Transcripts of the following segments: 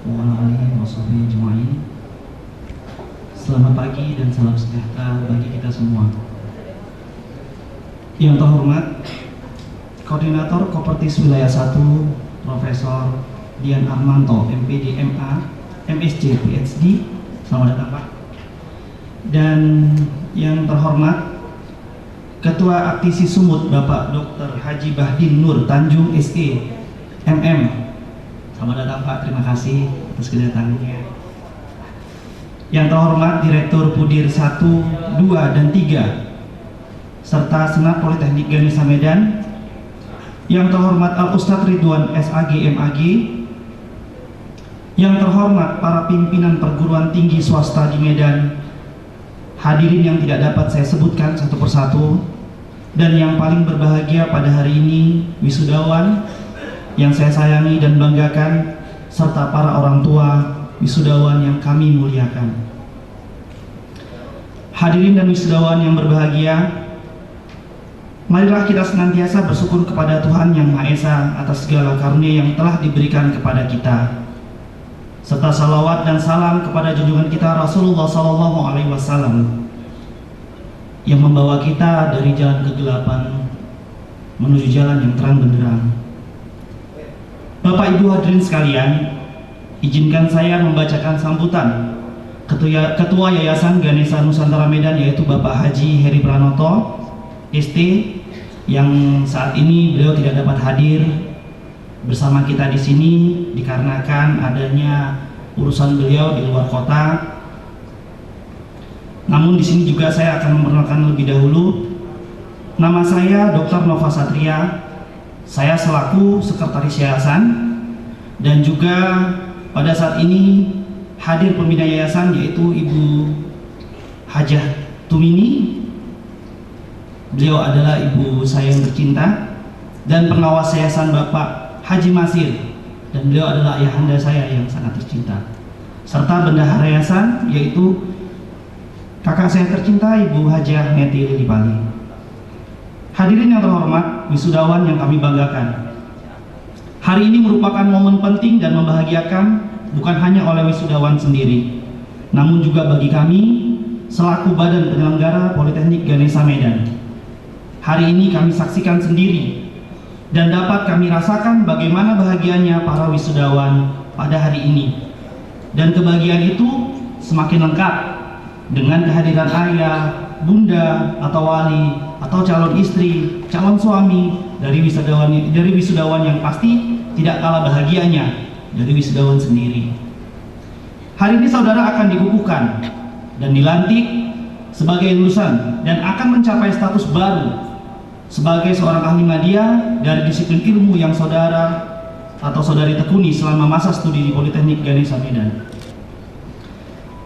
wa ala alihi wa sahbihi ajma'in. Selamat pagi dan salam sejahtera bagi kita semua. Yang terhormat Koordinator Kopertis Wilayah 1 Profesor Dian Armanto, MPD MA, MSc, PhD. Selamat datang Pak. Dan yang terhormat Ketua Aktisi Sumut Bapak Dr. Haji Bahdin Nur Tanjung SE, MM. Selamat datang Pak, terima kasih atas kedatangannya. Yang terhormat Direktur Pudir 1, 2, dan 3 serta Senat Politeknik Ganesha Medan. Yang terhormat Al Ustadz Ridwan SAG MAG. Yang terhormat para pimpinan perguruan tinggi swasta di Medan. Hadirin yang tidak dapat saya sebutkan satu persatu. Dan yang paling berbahagia pada hari ini, wisudawan yang saya sayangi dan banggakan, serta para orang tua wisudawan yang kami muliakan. Hadirin dan wisudawan yang berbahagia, marilah kita senantiasa bersyukur kepada Tuhan Yang Maha Esa atas segala karunia yang telah diberikan kepada kita, serta salawat dan salam kepada junjungan kita Rasulullah SAW yang membawa kita dari jalan kegelapan menuju jalan yang terang benderang. Bapak Ibu hadirin sekalian, izinkan saya membacakan sambutan Ketua Yayasan Ganesha Nusantara Medan, yaitu Bapak Haji Heri Pranoto ST, yang saat ini beliau tidak dapat hadir bersama kita di sini dikarenakan adanya urusan beliau di luar kota. Namun di sini juga saya akan memperkenalkan lebih dahulu. Nama saya Dr. Nova Satria. Saya selaku sekretaris yayasan, dan juga pada saat ini hadir pembina yayasan yaitu Ibu Hajah Tumini. Beliau adalah ibu saya yang tercinta, dan pengawas yayasan Bapak Haji Masir, dan beliau adalah ayahanda saya yang sangat tercinta, serta bendahara yayasan yaitu kakak saya tercinta Ibu Hajah Neti Lilipali. Hadirin yang terhormat, wisudawan yang kami banggakan, hari ini merupakan momen penting dan membahagiakan bukan hanya oleh wisudawan sendiri, namun juga bagi kami selaku Badan Penyelenggara Politeknik Ganesha Medan. Hari ini kami saksikan sendiri dan dapat kami rasakan bagaimana bahagianya para wisudawan pada hari ini. Dan kebahagiaan itu semakin lengkap dengan kehadiran ayah, bunda, atau wali, atau calon istri, calon suami dari wisudawan yang pasti tidak kalah bahagianya dari wisudawan sendiri. Hari ini saudara akan dikukuhkan dan dilantik sebagai lulusan dan akan mencapai status baru sebagai seorang ahli media dari disiplin ilmu yang saudara atau saudari tekuni selama masa studi di Politeknik Ganesha Medan.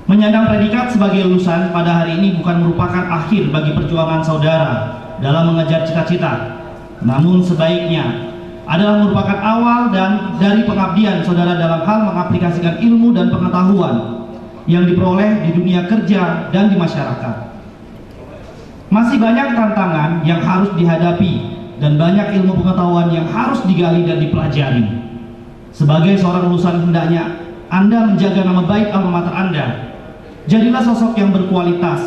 Menyandang predikat sebagai lulusan pada hari ini bukan merupakan akhir bagi perjuangan saudara dalam mengejar cita-cita, namun sebaiknya adalah merupakan awal dan dari pengabdian saudara dalam hal mengaplikasikan ilmu dan pengetahuan yang diperoleh di dunia kerja dan di masyarakat. Masih banyak tantangan yang harus dihadapi dan banyak ilmu pengetahuan yang harus digali dan dipelajari. Sebagai seorang lulusan, hendaknya Anda menjaga nama baik alma mater Anda. Jadilah sosok yang berkualitas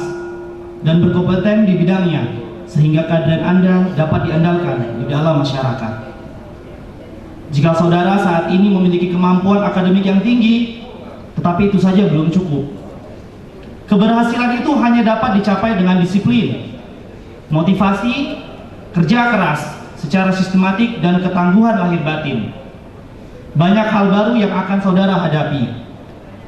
dan berkompeten di bidangnya, sehingga kehadiran Anda dapat diandalkan di dalam masyarakat. Jika saudara saat ini memiliki kemampuan akademik yang tinggi, tetapi itu saja belum cukup. Keberhasilan itu hanya dapat dicapai dengan disiplin, motivasi, kerja keras secara sistematik, dan ketangguhan lahir batin. Banyak hal baru yang akan saudara hadapi.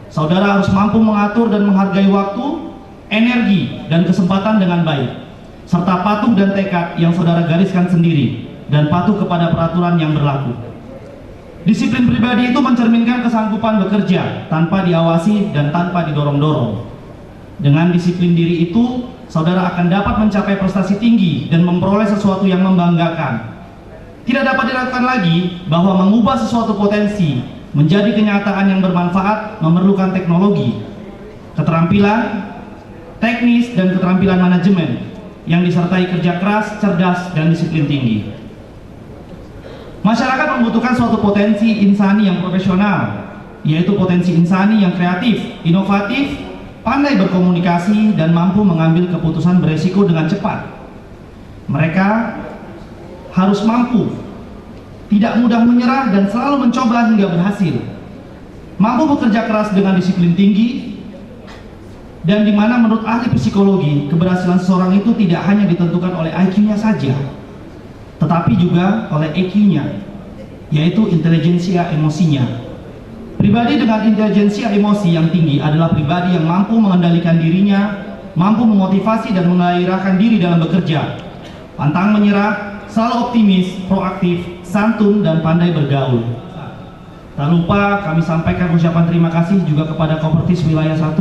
Saudara harus mampu mengatur dan menghargai waktu, energi, dan kesempatan dengan baik, serta patuh dan tekad yang saudara gariskan sendiri, dan patuh kepada peraturan yang berlaku. Disiplin pribadi itu mencerminkan kesanggupan bekerja tanpa diawasi dan tanpa didorong-dorong. Dengan disiplin diri itu, saudara akan dapat mencapai prestasi tinggi dan memperoleh sesuatu yang membanggakan. Tidak dapat dilakukan lagi bahwa mengubah sesuatu potensi menjadi kenyataan yang bermanfaat memerlukan teknologi, keterampilan teknis, dan keterampilan manajemen yang disertai kerja keras, cerdas, dan disiplin tinggi. Masyarakat membutuhkan suatu potensi insani yang profesional, yaitu potensi insani yang kreatif, inovatif, pandai berkomunikasi, dan mampu mengambil keputusan beresiko dengan cepat. Mereka harus mampu, tidak mudah menyerah, dan selalu mencoba hingga berhasil. Mampu bekerja keras dengan disiplin tinggi, dan di mana menurut ahli psikologi, keberhasilan seseorang itu tidak hanya ditentukan oleh IQ-nya saja, tetapi juga oleh EQ-nya, yaitu intelijensia emosinya. Pribadi dengan intelijensia emosi yang tinggi adalah pribadi yang mampu mengendalikan dirinya, mampu memotivasi dan menggairahkan diri dalam bekerja, pantang menyerah, selalu optimis, proaktif, santun, dan pandai bergaul. Tak lupa kami sampaikan ucapan terima kasih juga kepada Kopertis Wilayah 1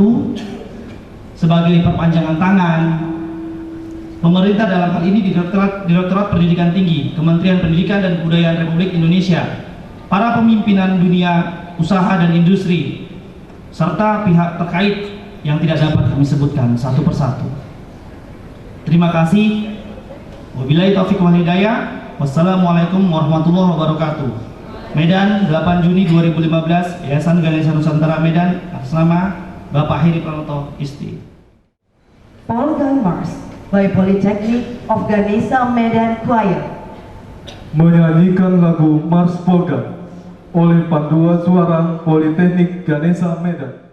sebagai perpanjangan tangan pemerintah, dalam hal ini Direktorat Pendidikan Tinggi, Kementerian Pendidikan dan Kebudayaan Republik Indonesia, para pemimpinan dunia usaha dan industri, serta pihak terkait yang tidak dapat kami sebutkan satu persatu. Terima kasih. Wabillahi taufiq wal hidayah. Wassalamualaikum warahmatullahi wabarakatuh. Medan, 8 Juni 2015, Yayasan Ganesha Nusantara Medan, atas nama Bapak Heri Pranoto, Isti. Polka Mars by Polytechnic of Ganesha Medan Choir menyanyikan lagu Mars Polka oleh Panduan Suara Politeknik Ganesha Medan.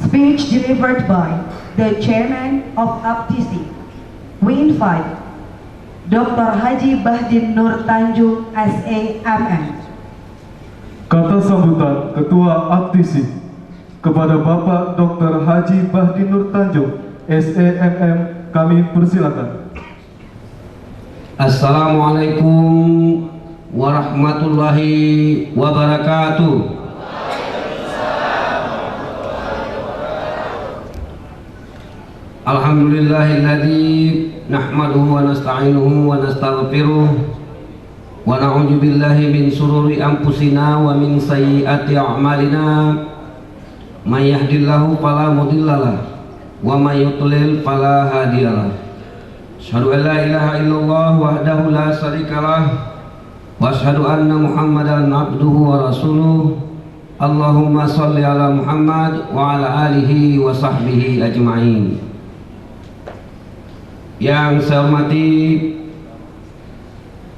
Speech delivered by the Chairman of APTISI. We invite Dr. Haji Bahdin Nur Tanjung, SAMM. Kata sambutan Ketua APTISI kepada Bapak Dr. Haji Bahdin Nur Tanjung, SAMM, kami persilakan. Assalamualaikum warahmatullahi wabarakatuh. Alhamdulillahilladzi nahmaduhu wa nasta'inuhu wa nastaghfiruh wa na'udzu billahi min shururi anfusina wa min sayyiati a'malina may yahdihillahu fala mudhillalah wa may yudlil fala hadiyalah. Asyhadu an la ilaha illallah wahdahu la syarikalah wa asyhadu anna Muhammadan abduhu wa rasuluh. Allahumma shalli ala Muhammad wa ala alihi wa sahbihi ajma'in. Yang saya hormati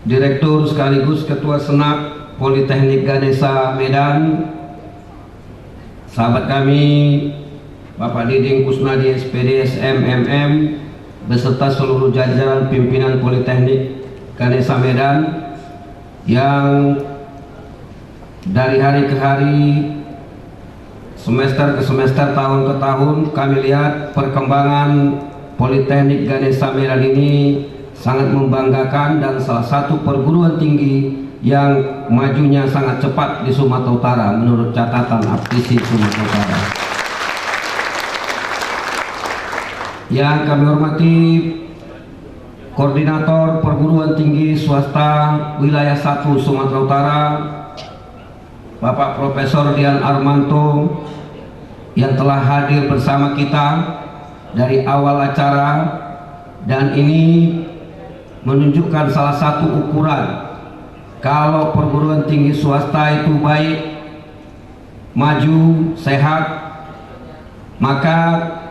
Direktur sekaligus Ketua Senat Politeknik Ganesha Medan, sahabat kami Bapak Diding Kusnadi SPD SMMM beserta seluruh jajaran pimpinan Politeknik Ganesha Medan yang dari hari ke hari, semester ke semester, tahun ke tahun kami lihat perkembangan Politeknik Ganesha Medan ini sangat membanggakan dan salah satu perguruan tinggi yang majunya sangat cepat di Sumatera Utara menurut catatan Aptisi Sumatera Utara. Yang kami hormati Koordinator Perguruan Tinggi Swasta Wilayah 1 Sumatera Utara, Bapak Profesor Dian Armanto, yang telah hadir bersama kita dari awal acara, dan ini menunjukkan salah satu ukuran kalau perguruan tinggi swasta itu baik, maju, sehat, maka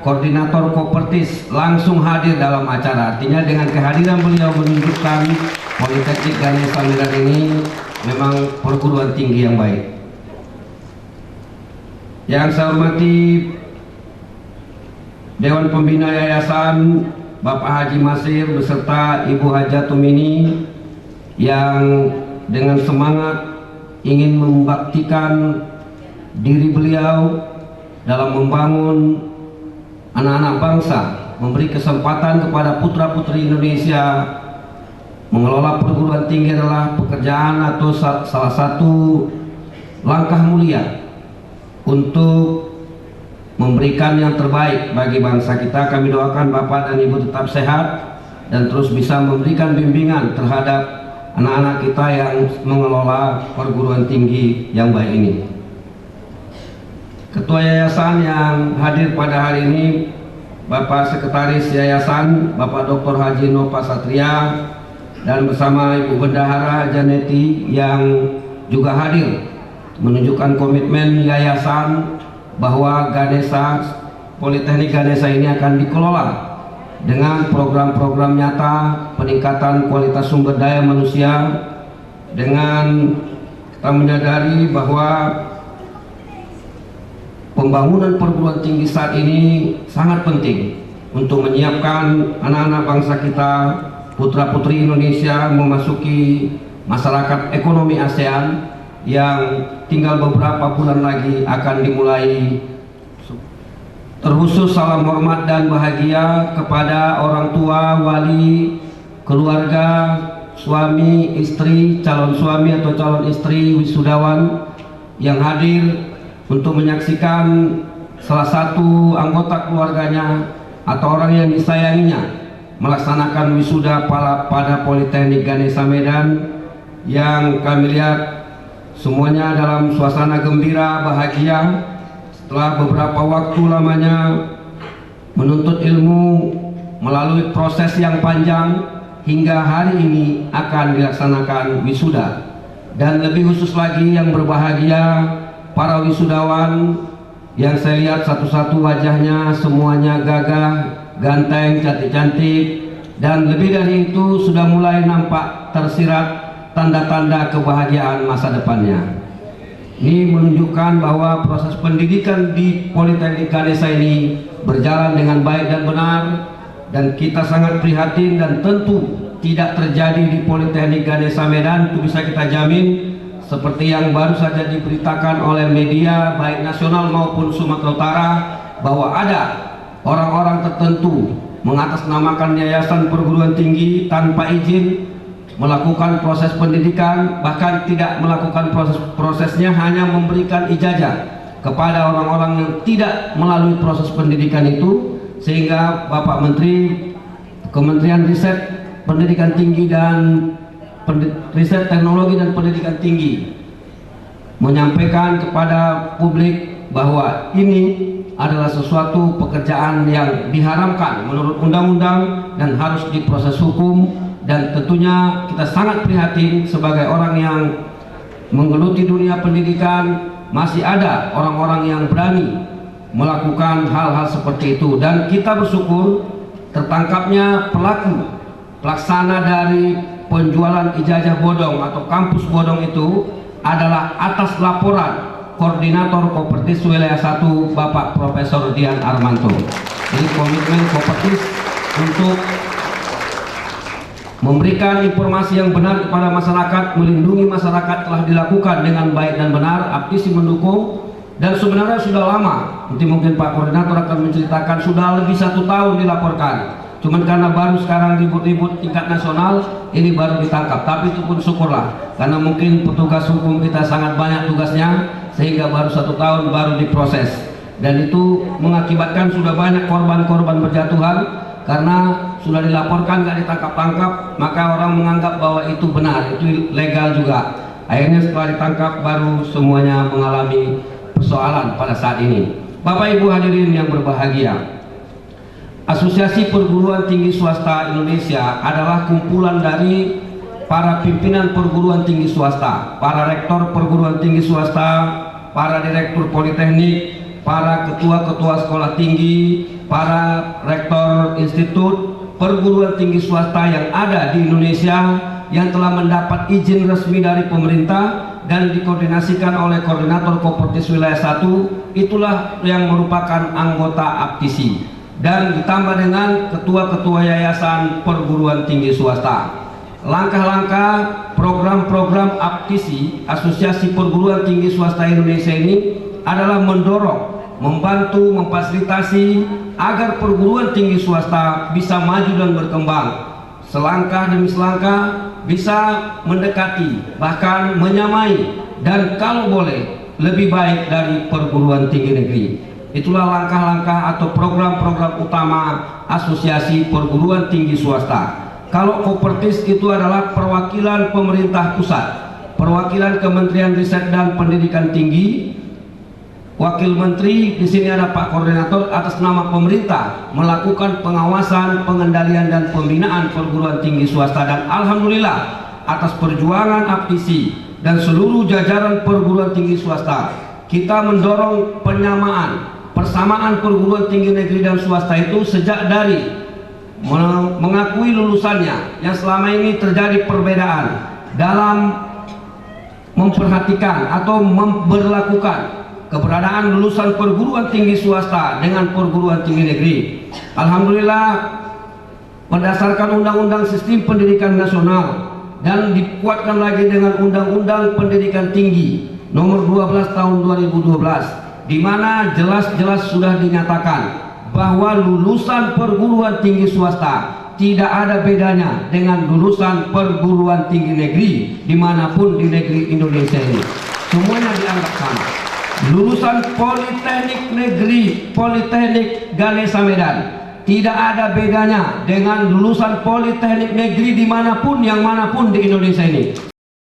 Koordinator Kopertis langsung hadir dalam acara. Artinya dengan kehadiran beliau menunjukkan Politeknik Ganesha Medan ini memang perguruan tinggi yang baik. Yang saya hormati Dewan Pembina Yayasan, Bapak Haji Masir beserta Ibu Haja Tumini, yang dengan semangat ingin membaktikan diri beliau dalam membangun anak-anak bangsa, memberi kesempatan kepada putra-putri Indonesia. Mengelola perguruan tinggi adalah pekerjaan atau salah satu langkah mulia untuk memberikan yang terbaik bagi bangsa kita. Kami doakan Bapak dan Ibu tetap sehat dan terus bisa memberikan bimbingan terhadap anak-anak kita yang mengelola perguruan tinggi yang baik ini. Ketua Yayasan yang hadir pada hari ini, Bapak Sekretaris Yayasan, Bapak Dr. Haji Nova Satria, dan bersama Ibu Bendahara Janeti yang juga hadir, menunjukkan komitmen Yayasan bahwa Ganesha, Politeknik Ganesha ini akan dikelola dengan program-program nyata peningkatan kualitas sumber daya manusia, dengan kita menyadari bahwa pembangunan perguruan tinggi saat ini sangat penting untuk menyiapkan anak-anak bangsa kita, putra-putri Indonesia memasuki masyarakat ekonomi ASEAN yang tinggal beberapa bulan lagi akan dimulai. Terkhusus salam hormat dan bahagia kepada orang tua, wali, keluarga, suami, istri, calon suami atau calon istri wisudawan yang hadir untuk menyaksikan salah satu anggota keluarganya atau orang yang disayanginya melaksanakan wisuda pada Politeknik Ganesha Medan, yang kami lihat semuanya dalam suasana gembira, bahagia. Setelah beberapa waktu lamanya menuntut ilmu melalui proses yang panjang, hingga hari ini akan dilaksanakan wisuda. Dan lebih khusus lagi yang berbahagia para wisudawan yang saya lihat satu-satu wajahnya semuanya gagah, ganteng, cantik-cantik, dan lebih dari itu sudah mulai nampak tersirat tanda-tanda kebahagiaan masa depannya. Ini menunjukkan bahwa proses pendidikan di Politeknik Ganesha ini berjalan dengan baik dan benar, dan kita sangat prihatin dan tentu tidak terjadi di Politeknik Ganesha Medan, itu bisa kita jamin, seperti yang baru saja diberitakan oleh media baik nasional maupun Sumatera Utara, bahwa ada orang-orang tertentu mengatasnamakan yayasan perguruan tinggi tanpa izin melakukan proses pendidikan, bahkan tidak melakukan prosesnya, hanya memberikan ijazah kepada orang-orang yang tidak melalui proses pendidikan itu, sehingga Bapak Menteri Kementerian Riset Pendidikan Tinggi dan Riset Teknologi dan Pendidikan Tinggi menyampaikan kepada publik bahwa ini adalah sesuatu pekerjaan yang diharamkan menurut undang-undang dan harus diproses hukum, dan tentunya kita sangat prihatin sebagai orang yang menggeluti dunia pendidikan masih ada orang-orang yang berani melakukan hal-hal seperti itu, dan kita bersyukur tertangkapnya pelaksana dari penjualan ijazah bodong atau kampus bodong itu adalah atas laporan Koordinator Kopertis Wilayah 1 Bapak Profesor Dian Armanto. Jadi komitmen Kopertis untuk memberikan informasi yang benar kepada masyarakat, melindungi masyarakat telah dilakukan dengan baik dan benar. Aptisi mendukung, dan sebenarnya sudah lama. Nanti mungkin Pak Koordinator akan menceritakan sudah lebih 1 tahun dilaporkan. Cuman karena baru sekarang ribut-ribut tingkat nasional, ini baru ditangkap. Tapi itu pun syukurlah, karena mungkin petugas hukum kita sangat banyak tugasnya, sehingga baru 1 tahun baru diproses. Dan itu mengakibatkan sudah banyak korban-korban berjatuhan, karena sudah dilaporkan nggak ditangkap-tangkap, maka orang menganggap bahwa itu benar, itu legal juga. Akhirnya setelah ditangkap baru semuanya mengalami persoalan pada saat ini. Bapak Ibu hadirin yang berbahagia, Asosiasi Perguruan Tinggi Swasta Indonesia adalah kumpulan dari para pimpinan perguruan tinggi swasta, para rektor perguruan tinggi swasta, para direktur politeknik, para ketua-ketua sekolah tinggi, para rektor institut perguruan tinggi swasta yang ada di Indonesia yang telah mendapat izin resmi dari pemerintah dan dikoordinasikan oleh Koordinator Kopertis Wilayah 1, itulah yang merupakan anggota Aptisi, dan ditambah dengan ketua-ketua yayasan perguruan tinggi swasta. Langkah-langkah program-program Aptisi, Asosiasi Perguruan Tinggi Swasta Indonesia ini adalah mendorong, membantu, memfasilitasi agar perguruan tinggi swasta bisa maju dan berkembang, selangkah demi selangkah bisa mendekati, bahkan menyamai, dan kalau boleh lebih baik dari perguruan tinggi negeri. Itulah langkah-langkah atau program-program utama Asosiasi Perguruan Tinggi Swasta. Kalau Kopertis itu adalah perwakilan pemerintah pusat, perwakilan Kementerian Riset dan Pendidikan Tinggi, Wakil Menteri, di sini ada Pak Koordinator, atas nama pemerintah melakukan pengawasan, pengendalian dan pembinaan perguruan tinggi swasta. Dan alhamdulillah atas perjuangan Aptisi dan seluruh jajaran perguruan tinggi swasta, kita mendorong persamaan perguruan tinggi negeri dan swasta itu sejak dari mengakui lulusannya yang selama ini terjadi perbedaan dalam memperhatikan atau memberlakukan keberadaan lulusan perguruan tinggi swasta dengan perguruan tinggi negeri. Alhamdulillah berdasarkan Undang-Undang Sistem Pendidikan Nasional dan dikuatkan lagi dengan Undang-Undang Pendidikan Tinggi nomor 12 tahun 2012, di mana jelas-jelas sudah dinyatakan bahwa lulusan perguruan tinggi swasta tidak ada bedanya dengan lulusan perguruan tinggi negeri dimanapun di negeri Indonesia ini. Semuanya dianggap sama. Lulusan Politeknik Negeri, Politeknik Ganesha Medan, tidak ada bedanya dengan lulusan Politeknik Negeri dimanapun yang manapun di Indonesia ini.